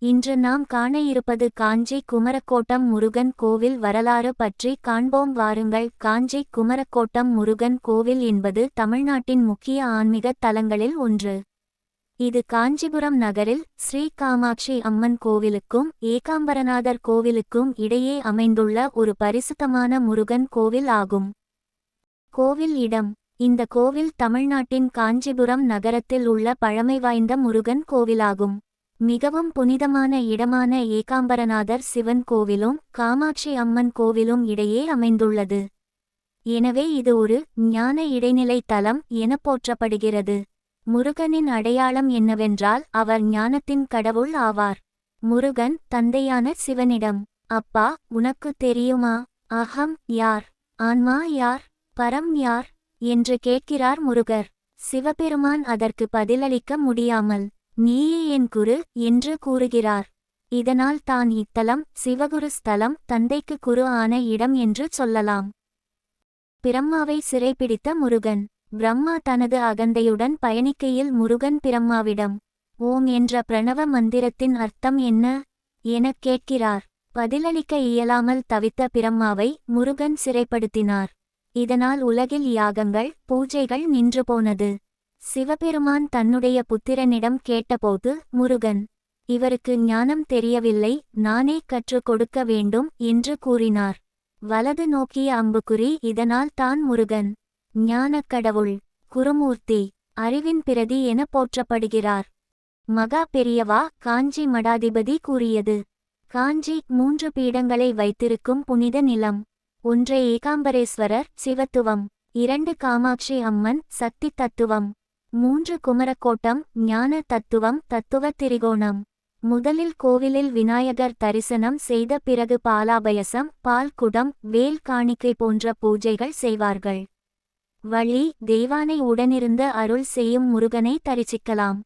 இன்று நாம் காண இருப்பது காஞ்சி குமரக்கோட்டம் முருகன் கோவில் வரலாறு பற்றி காண்போம் வாருங்கள். காஞ்சி குமரக்கோட்டம் முருகன் கோவில் என்பது தமிழ்நாட்டின் முக்கிய ஆன்மீக தலங்களில் ஒன்று. இது காஞ்சிபுரம் நகரில் ஸ்ரீ காமாட்சி அம்மன் கோவிலுக்கும் ஏகாம்பரநாதர் கோவிலுக்கும் இடையே அமைந்துள்ள ஒரு பரிசுத்தமான முருகன் கோவில் ஆகும். கோவில் இடம்: இந்த கோவில் தமிழ்நாட்டின் காஞ்சிபுரம் நகரத்தில் உள்ள பழமை வாய்ந்த முருகன் கோவிலாகும். மிகவும் புனிதமான இடமான ஏகாம்பரநாதர் சிவன் கோவிலும் காமாட்சி அம்மன் கோவிலும் இடையே அமைந்துள்ளது. எனவே இது ஒரு ஞான இடைநிலை தலம் என போற்றப்படுகிறது. முருகனின் அடையாளம் என்னவென்றால் அவர் ஞானத்தின் கடவுள் ஆவார். முருகன் தந்தையான சிவனிடம், "அப்பா, உனக்கு தெரியுமா, அகம் யார், ஆன்மா யார், பரம் யார்?" என்று கேட்கிறார் முருகர். சிவபெருமான் அதற்கு பதிலளிக்க முடியாமல், "நீயே என் குரு" என்று கூறுகிறார். இதனால் தான் இத்தலம் சிவகுரு ஸ்தலம், தந்தைக்கு குரு ஆன இடம் என்று சொல்லலாம். பிரம்மாவை சிறைப்பிடித்த முருகன். பிரம்மா தனது அகந்தையுடன் பயணிக்கையில் முருகன் பிரம்மாவிடம், "ஓம் என்ற பிரணவ மந்திரத்தின் அர்த்தம் என்ன?" எனக் கேட்கிறார். பதிலளிக்க இயலாமல் தவித்த பிரம்மாவை முருகன் சிறைப்படுத்தினார். இதனால் உலகில் யாகங்கள் பூஜைகள் நின்று போனது. சிவபெருமான் தன்னுடைய புத்திரனிடம் கேட்டபோது முருகன், "இவருக்கு ஞானம் தெரியவில்லை, நானே கற்றுக் கொடுக்க வேண்டும்" என்று கூறினார். வலது நோக்கிய அம்புக்குறி. இதனால் தான் முருகன் ஞானக் கடவுள், குருமூர்த்தி, அறிவின் பிரதி என போற்றப்படுகிறார். மகா பெரியவா காஞ்சி மடாதிபதி கூறியது: காஞ்சி 3 பீடங்களை வைத்திருக்கும் புனித நிலம். 1 ஏகாம்பரேஸ்வரர் சிவத்துவம், 2 காமாட்சி அம்மன் சக்தி தத்துவம், 3 குமரக்கோட்டம் ஞான தத்துவம் தத்துவ திரிகோணம். முதலில் கோவிலில் விநாயகர் தரிசனம் செய்த பிறகு பாலாபயசம், பால் குடம், வேல் காணிக்கை போன்ற பூஜைகள் செய்வார்கள். வழி: தெய்வானை உடனிருந்து அருள் செய்யும் முருகனை தரிசிக்கலாம்.